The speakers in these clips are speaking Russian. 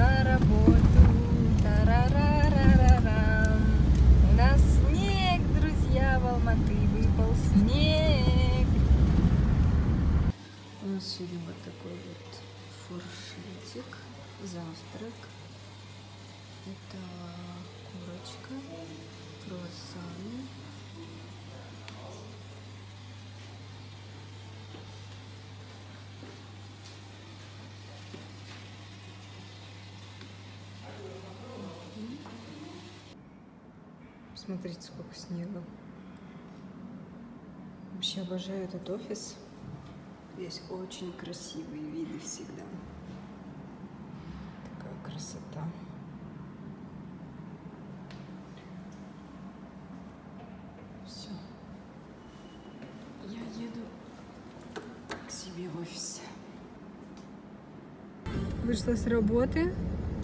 на работу. Тарарарарарам. У нас снег, друзья, в Алматы выпал снег. У нас сегодня вот такой вот фуршетик, завтрак. Это курочка, круассаны. Смотрите, сколько снега. Вообще обожаю этот офис. Здесь очень красивые виды всегда. Такая красота. Все. Я еду к себе в офис. Вышла с работы.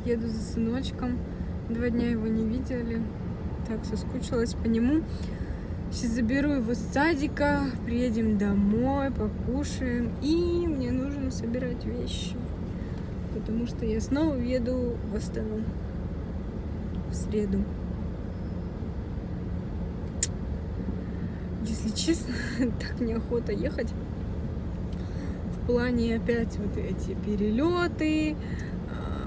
Еду за сыночком. 2 дня его не видели. Так соскучилась по нему. Сейчас заберу его с садика, приедем домой, покушаем. И мне нужно собирать вещи, потому что я снова еду в Астану в среду. Если честно, так неохота ехать. В плане опять вот эти перелеты,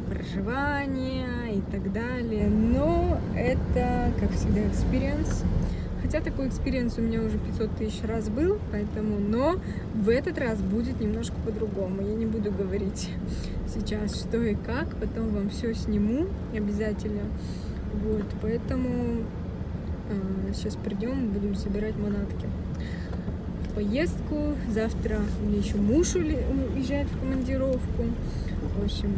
проживание и так далее. Но это, как всегда, экспириенс. Хотя такой экспириенс у меня уже 500 000 раз был, поэтому, но в этот раз будет немножко по-другому. Я не буду говорить сейчас, что и как, потом вам все сниму обязательно. Вот, поэтому сейчас придем, будем собирать манатки в поездку. Завтра у меня еще муж уезжает в командировку. В общем,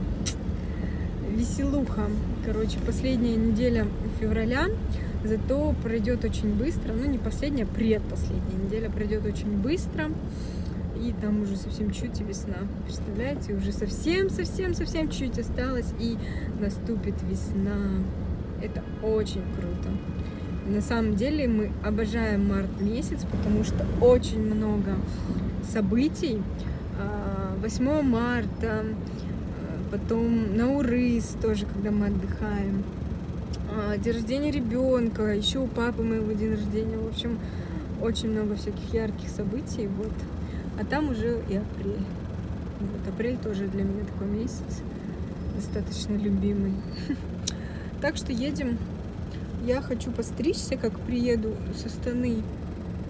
веселуха. Короче, последняя неделя февраля, зато пройдет очень быстро. Ну, не последняя, предпоследняя неделя пройдет очень быстро. И там уже совсем чуть и весна. Представляете, уже совсем чуть осталось, и наступит весна. Это очень круто. На самом деле мы обожаем март месяц, потому что очень много событий. 8 марта, потом Наурыз тоже, когда мы отдыхаем, день рождения ребенка, еще у папы моего день рождения. В общем, очень много всяких ярких событий. Вот. А там уже и апрель. Вот, апрель тоже для меня такой месяц достаточно любимый. Так что едем. Я хочу постричься, как приеду с Астаны.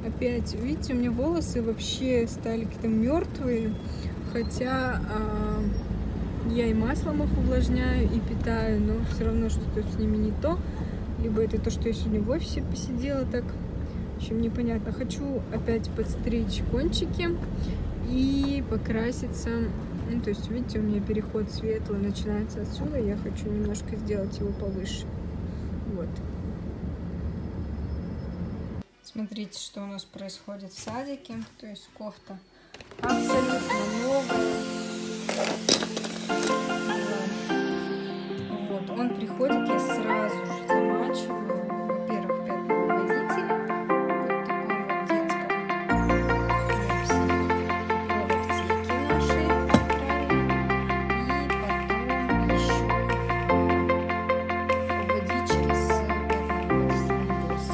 Опять, видите, у меня волосы вообще стали какие-то мертвые. Хотя я и маслом их увлажняю, и питаю, но все равно что-то с ними не то. Либо это то, что я сегодня в офисе посидела так. В общем, непонятно. Хочу опять подстричь кончики и покраситься. Ну, то есть, видите, у меня переход светлый начинается отсюда. Я хочу немножко сделать его повыше. Вот. Смотрите, что у нас происходит в садике. То есть кофта абсолютно новая. Вот, он приходит, я сразу же замачиваю, во-первых, пятновый водитель, вот такой вот детском, в аптеке нашей, и потом еще водички с пятновым водителем БОСС.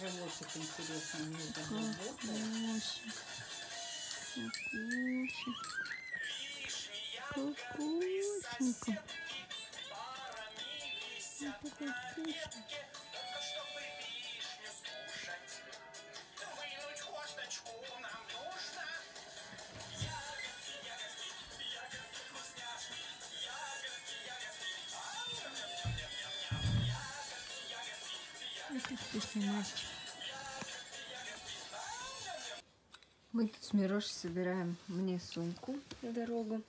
Животик интересно, мне Кукусенька. Мы тут с Мирошей собираем мне сумку на дорогу.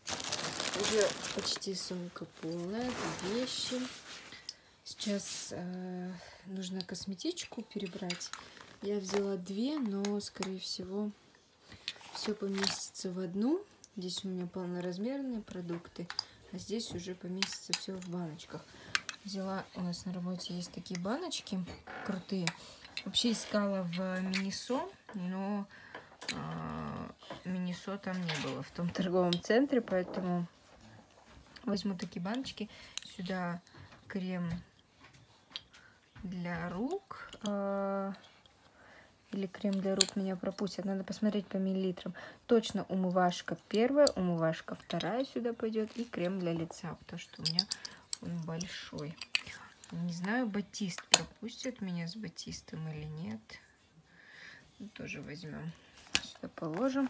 Уже почти сумка полная, вещи. Сейчас нужно косметичку перебрать. Я взяла 2, но, скорее всего, все поместится в одну. Здесь у меня полноразмерные продукты, а здесь уже поместится все в баночках. Взяла, у нас на работе есть такие баночки крутые. Вообще искала в Минисо, но Минисо там не было в том торговом центре, поэтому возьму такие баночки. Сюда крем для рук. Или крем для рук меня пропустят. Надо посмотреть по миллилитрам. Точно умывашка 1, умывашка 2 сюда пойдет. И крем для лица, потому что у меня он большой. Не знаю, Батист пропустит меня с Батистом или нет. Тоже возьмем. Сюда положим.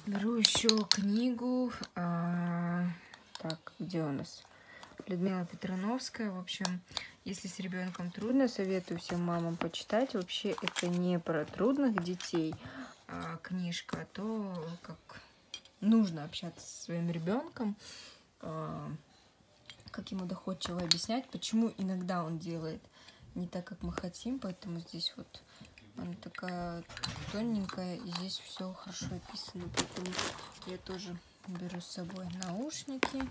Беру еще книгу. Так, где у нас? Людмила Петрановская. В общем, если с ребенком трудно, советую всем мамам почитать. Вообще, это не про трудных детей книжка, а то, как нужно общаться со своим ребенком, как ему доходчиво объяснять, почему иногда он делает не так, как мы хотим. Поэтому здесь вот она такая тоненькая, и здесь все хорошо описано. Поэтому я тоже беру с собой наушники,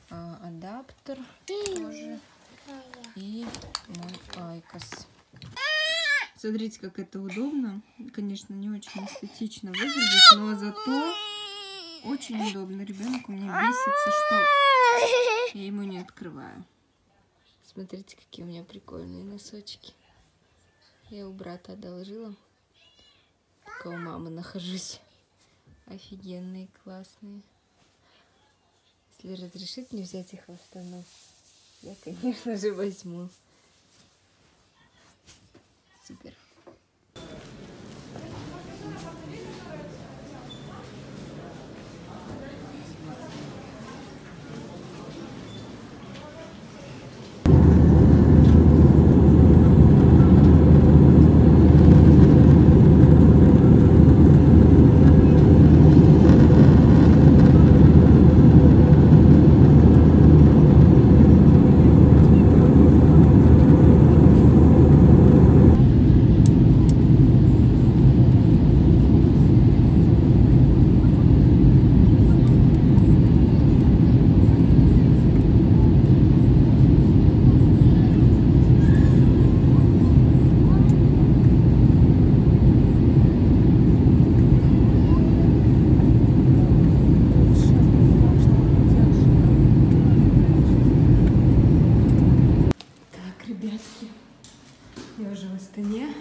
адаптер тоже и мой айкос. Смотрите, как это удобно. Конечно, не очень эстетично выглядит, но зато очень удобно. Ребенок у меня бесится, что я ему не открываю. Смотрите, какие у меня прикольные носочки. Я у брата одолжила, пока у мамы нахожусь. Офигенные, классные. Если разрешит мне взять их в Астану, я, конечно же, возьму. Супер. Я уже в Астане.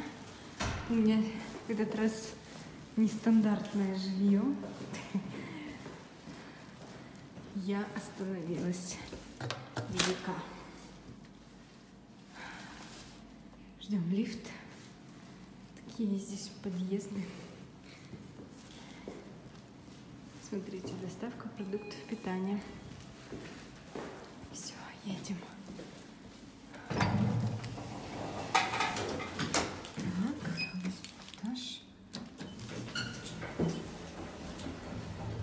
У меня в этот раз нестандартное жилье. Я остановилась велика. Ждем лифт. Такие здесь подъезды. Смотрите, доставка продуктов питания. Все, едем.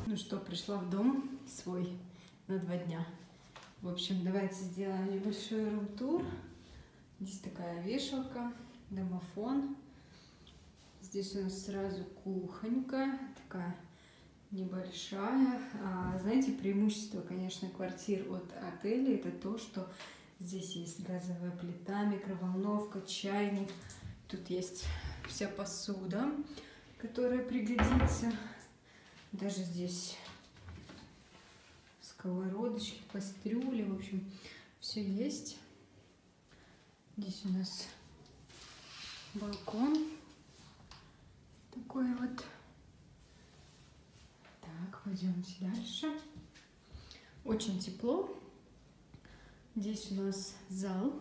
Ну что, пришла в дом свой на 2 дня. В общем, давайте сделаем небольшой рум-тур. Здесь такая вешалка, домофон. Здесь у нас сразу кухонька, такая небольшая. Знаете, преимущество, конечно, квартир от отеля — это то, что здесь есть газовая плита, микроволновка, чайник. Тут есть вся посуда, которая пригодится. Даже здесь сковородочки, кастрюли, в общем, все есть. Здесь у нас балкон. Такой вот. Так, пойдемте дальше. Очень тепло. Здесь у нас зал.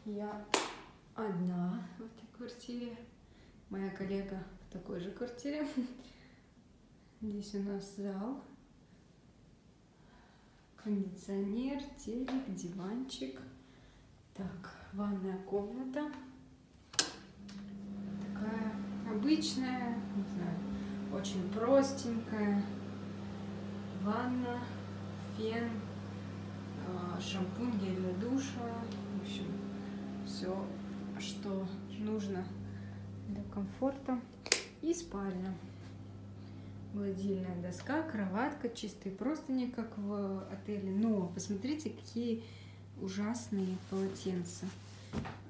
Я одна в этой квартире. Моя коллега в такой же квартире. Здесь у нас зал. Кондиционер, телек, диванчик. Так, ванная комната. Такая обычная, не знаю, очень простенькая. Ванна, фен, шампунь, гель для душа. В общем, все, что нужно для комфорта. И спальня. Гладильная доска, кроватка, чистые простыни, как в отеле. Но посмотрите, какие ужасные полотенца.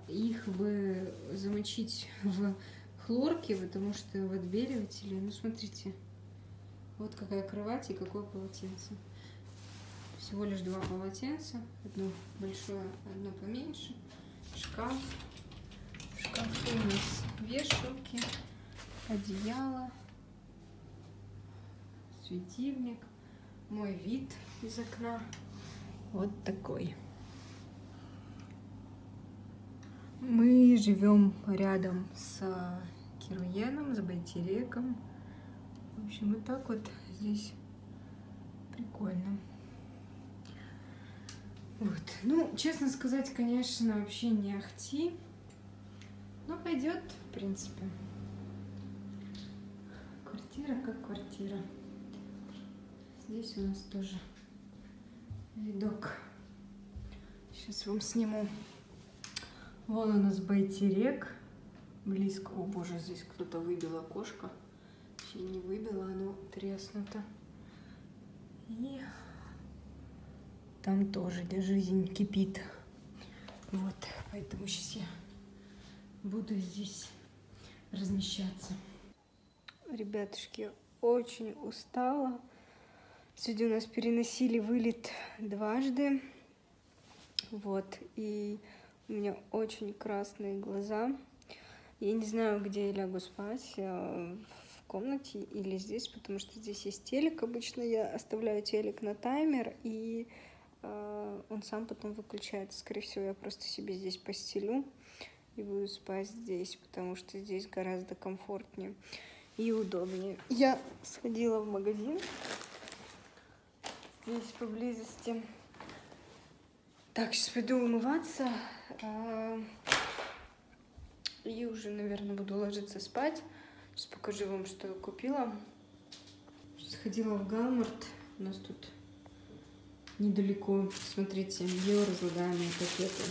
Их бы замочить в хлорке, потому что в отбеливателе. Ну, смотрите, вот какая кровать и какое полотенце. Всего лишь 2 полотенца. Одно большое, одно поменьше. Шкаф. В шкафу у нас вешалки, одеяло, светильник. Мой вид из окна вот такой. Мы живем рядом с Керуеном, с Байтереком. В общем, вот так вот здесь прикольно. Вот. Ну, честно сказать, конечно, вообще не ахти. Но пойдет, в принципе. Квартира как квартира. Здесь у нас тоже видок. Сейчас вам сниму. Вон у нас Байтерек. Близко. О боже, здесь кто-то выбил окошко. Вообще не выбило, оно треснуто. И там тоже, где жизнь кипит. Вот, поэтому сейчас я буду здесь размещаться. Ребятушки, очень устала. Сегодня у нас переносили вылет дважды. Вот, и у меня очень красные глаза. Я не знаю, где я лягу спать, в комнате или здесь, потому что здесь есть телек. Обычно я оставляю телек на таймер, и он сам потом выключается. Скорее всего, я просто себе здесь постелю и буду спать здесь, потому что здесь гораздо комфортнее и удобнее. Я сходила в магазин здесь поблизости. Так, сейчас пойду умываться и уже, наверное, буду ложиться спать. Сейчас покажу вам, что я купила. Сходила в Галмарт. У нас тут недалеко. Смотрите, биоразлагаемые пакеты.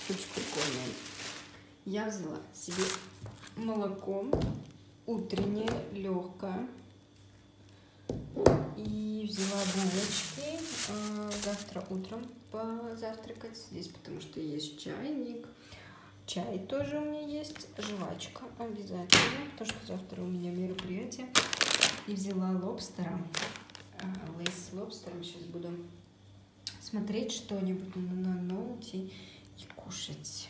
Очень прикольные. Я взяла себе молоко утреннее, легкое. И взяла булочки. Завтра утром позавтракать здесь, потому что есть чайник. Чай тоже у меня есть. Жвачка обязательно, потому что завтра у меня мероприятие. И взяла лобстера. Лейс с лобстером. Сейчас буду смотреть что-нибудь на ноуте и кушать.